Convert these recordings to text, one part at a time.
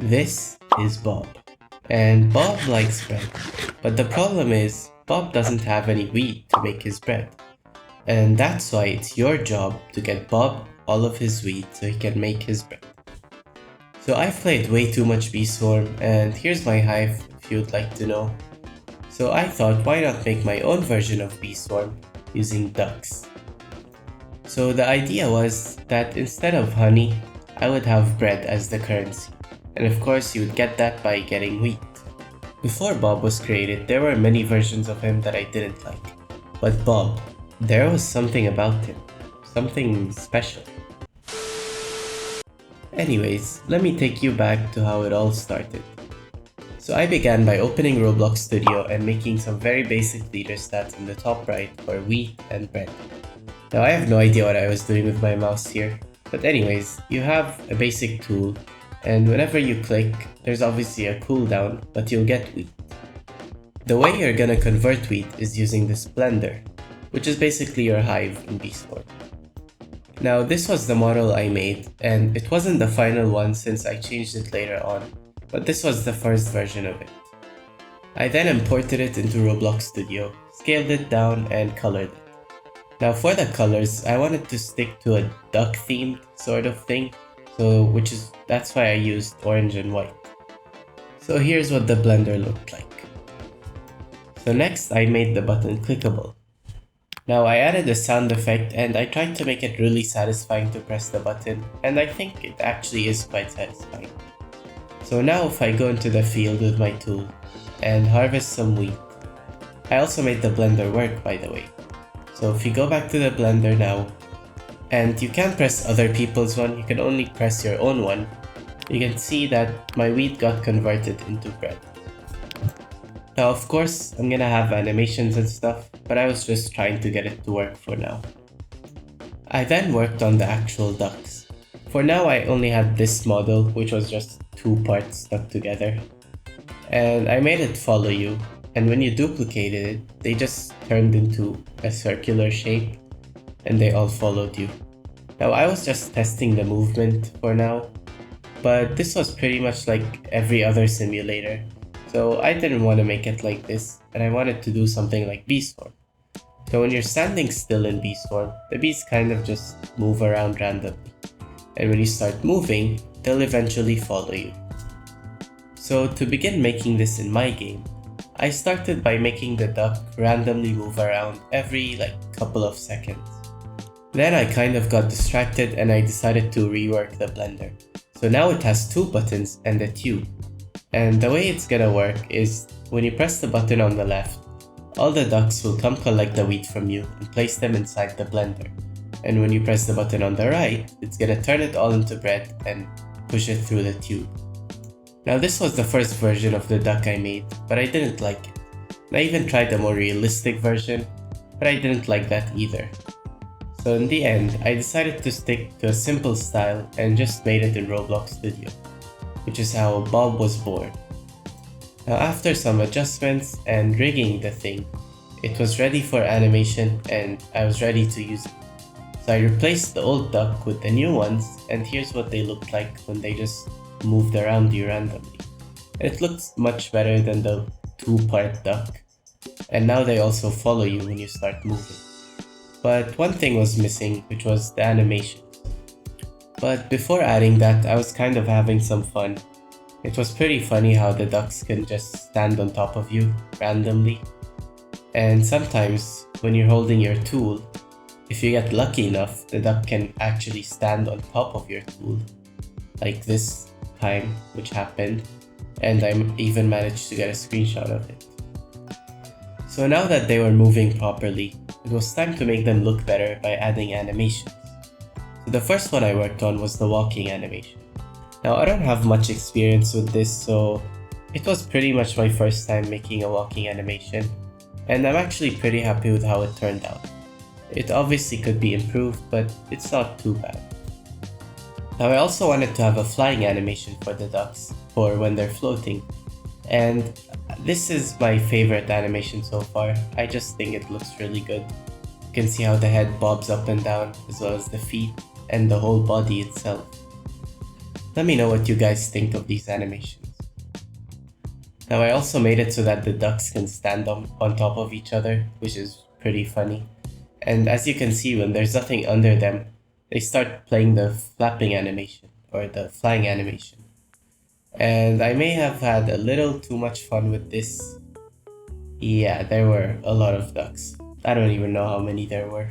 This is Bob. And Bob likes bread. But the problem is, Bob doesn't have any wheat to make his bread. And that's why it's your job to get Bob all of his wheat so he can make his bread. So I've played way too much Bee Swarm, and here's my hive if you'd like to know. So I thought, why not make my own version of Bee Swarm using ducks? So the idea was that instead of honey, I would have bread as the currency. And of course, you would get that by getting wheat. Before Bob was created, there were many versions of him that I didn't like. But Bob, there was something about him. Something special. Anyways, let me take you back to how it all started. So I began by opening Roblox Studio and making some very basic leader stats in the top right for wheat and bread. Now I have no idea what I was doing with my mouse here, but anyways, you have a basic tool, and whenever you click, there's obviously a cooldown, but you'll get wheat. The way you're gonna convert wheat is using this blender, which is basically your hive in Bee Swarm. Now this was the model I made, and it wasn't the final one since I changed it later on, but this was the first version of it. I then imported it into Roblox Studio, scaled it down, and colored it. Now for the colors, I wanted to stick to a duck themed sort of thing, that's why I used orange and white. So here's what the blender looked like. So next I made the button clickable. Now I added a sound effect and I tried to make it really satisfying to press the button, and I think it actually is quite satisfying. So now if I go into the field with my tool and harvest some wheat, I also made the blender work, by the way. So if you go back to the blender now, and you can't press other people's one, you can only press your own one, you can see that my wheat got converted into bread. Now of course, I'm gonna have animations and stuff, but I was just trying to get it to work for now. I then worked on the actual ducks. For now I only had this model, which was just two parts stuck together. And I made it follow you, and when you duplicated it, they just turned into a circular shape, and they all followed you. Now I was just testing the movement for now, but this was pretty much like every other simulator, so I didn't want to make it like this, and I wanted to do something like Bee Swarm. So when you're standing still in Bee Swarm, the bees kind of just move around randomly, and when you start moving, they'll eventually follow you. So to begin making this in my game, I started by making the duck randomly move around every couple of seconds. Then I kind of got distracted and I decided to rework the blender. So now it has two buttons and a tube. And the way it's gonna work is when you press the button on the left, all the ducks will come collect the wheat from you and place them inside the blender. And when you press the button on the right, it's gonna turn it all into bread and push it through the tube. Now this was the first version of the duck I made, but I didn't like it. And I even tried a more realistic version, but I didn't like that either. So in the end, I decided to stick to a simple style and just made it in Roblox Studio, which is how Bob was born. Now after some adjustments and rigging the thing, it was ready for animation and I was ready to use it. So I replaced the old duck with the new ones, and here's what they looked like when they just moved around you randomly. It looks much better than the two-part duck, and now they also follow you when you start moving. But one thing was missing, which was the animation. But before adding that, I was kind of having some fun. It was pretty funny how the ducks can just stand on top of you randomly. And sometimes, when you're holding your tool, if you get lucky enough, the duck can actually stand on top of your tool. Like this time, which happened, and I even managed to get a screenshot of it. So now that they were moving properly, it was time to make them look better by adding animations. So the first one I worked on was the walking animation. Now I don't have much experience with this, so it was pretty much my first time making a walking animation, and I'm actually pretty happy with how it turned out. It obviously could be improved, but it's not too bad. Now I also wanted to have a flying animation for the ducks for when they're floating, and this is my favorite animation so far. I just think it looks really good. You can see how the head bobs up and down, as well as the feet and the whole body itself. Let me know what you guys think of these animations. Now I also made it so that the ducks can stand on top of each other, which is pretty funny. And as you can see, when there's nothing under them, they start playing the flapping animation, or the flying animation. And I may have had a little too much fun with this. Yeah, there were a lot of ducks. I don't even know how many there were.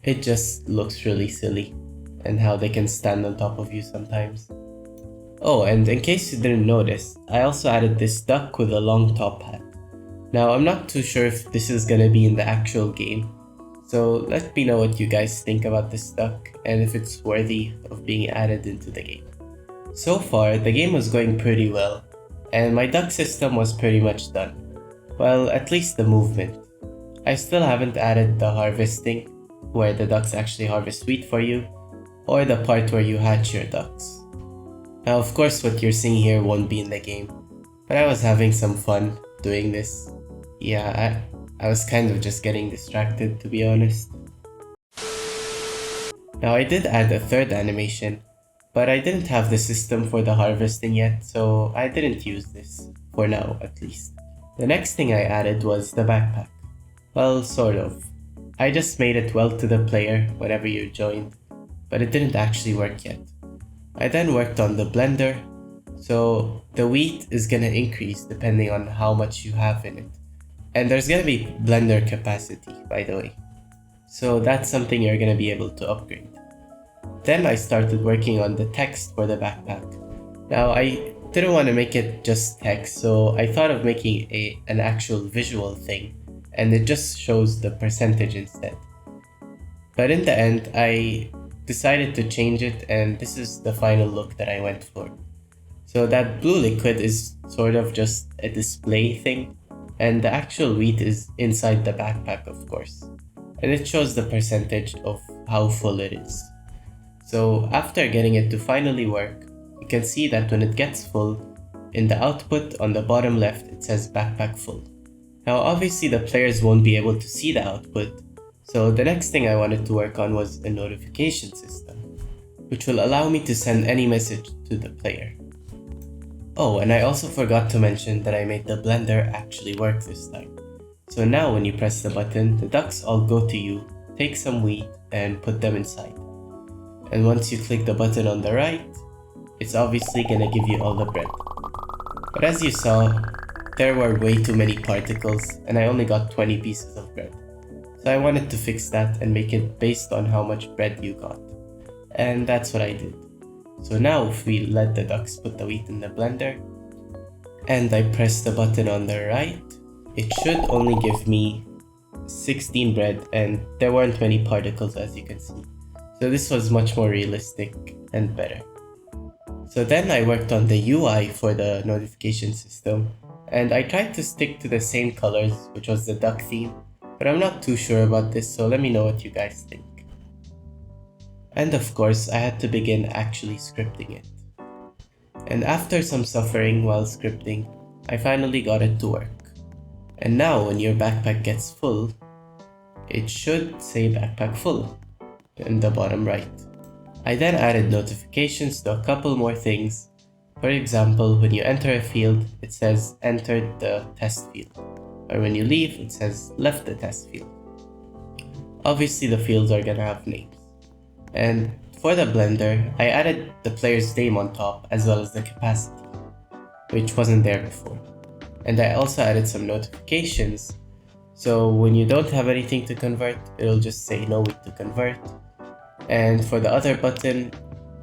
It just looks really silly, and how they can stand on top of you sometimes. Oh, and in case you didn't notice, I also added this duck with a long top hat. Now, I'm not too sure if this is gonna be in the actual game, so let me know what you guys think about this duck and if it's worthy of being added into the game. So far, the game was going pretty well, and my duck system was pretty much done. Well, at least the movement. I still haven't added the harvesting, where the ducks actually harvest wheat for you, or the part where you hatch your ducks. Now, of course, what you're seeing here won't be in the game, but I was having some fun doing this. Yeah, I was kind of just getting distracted, to be honest. Now, I did add a third animation, but I didn't have the system for the harvesting yet, so I didn't use this, for now at least. The next thing I added was the backpack. Well, sort of. I just made it well to the player whenever you joined, but it didn't actually work yet. I then worked on the blender, so the wheat is gonna increase depending on how much you have in it. And there's gonna be blender capacity, by the way. So that's something you're gonna be able to upgrade. Then I started working on the text for the backpack. Now I didn't want to make it just text, so I thought of making an actual visual thing, and it just shows the percentage instead. But in the end, I decided to change it, and this is the final look that I went for. So that blue liquid is sort of just a display thing, and the actual wheat is inside the backpack, of course. And it shows the percentage of how full it is. So after getting it to finally work, you can see that when it gets full, in the output on the bottom left it says backpack full. Now obviously the players won't be able to see the output, so the next thing I wanted to work on was a notification system, which will allow me to send any message to the player. Oh, and I also forgot to mention that I made the blender actually work this time. So now when you press the button, the ducks all go to you, take some wheat, and put them inside. And once you click the button on the right, it's obviously gonna give you all the bread. But as you saw, there were way too many particles and I only got 20 pieces of bread. So I wanted to fix that and make it based on how much bread you got. And that's what I did. So now if we let the ducks put the wheat in the blender, and I press the button on the right, it should only give me 16 bread and there weren't many particles, as you can see. So this was much more realistic and better. So then I worked on the UI for the notification system, and I tried to stick to the same colors, which was the duck theme, but I'm not too sure about this, so let me know what you guys think. And of course, I had to begin actually scripting it. And after some suffering while scripting, I finally got it to work. And now when your backpack gets full, it should say backpack full in the bottom right. I then added notifications to a couple more things. For example, when you enter a field, it says entered the test field, or when you leave, it says left the test field. Obviously the fields are gonna have names. And for the blender, I added the player's name on top as well as the capacity, which wasn't there before. And I also added some notifications, so when you don't have anything to convert, it'll just say no wheat to convert. And for the other button,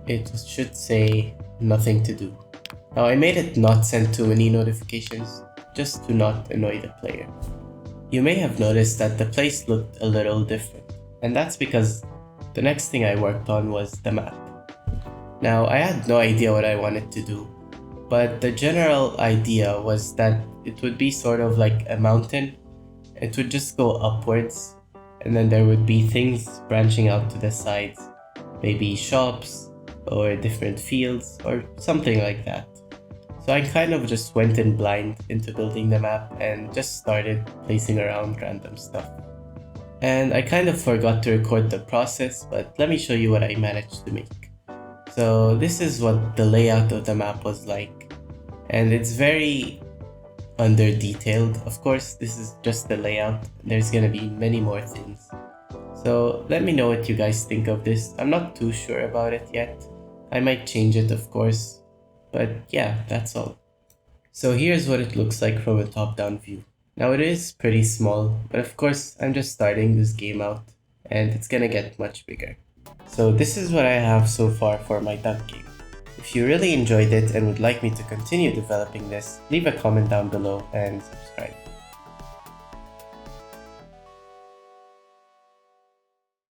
it should say nothing to do. Now I made it not send too many notifications, just to not annoy the player. You may have noticed that the place looked a little different, and that's because the next thing I worked on was the map. Now I had no idea what I wanted to do, but the general idea was that it would be sort of like a mountain. It would just go upwards, and then there would be things branching out to the sides, maybe shops or different fields or something like that. So I kind of just went in blind into building the map and just started placing around random stuff. And I kind of forgot to record the process, but let me show you what I managed to make. So this is what the layout of the map was like, and it's very under detailed. Of course, this is just the layout. There's gonna be many more things. So let me know what you guys think of this. I'm not too sure about it yet. I might change it, of course, but yeah, that's all. So here's what it looks like from a top-down view. Now it is pretty small, but of course I'm just starting this game out and it's gonna get much bigger. So this is what I have so far for my duck game. If you really enjoyed it and would like me to continue developing this, leave a comment down below and subscribe.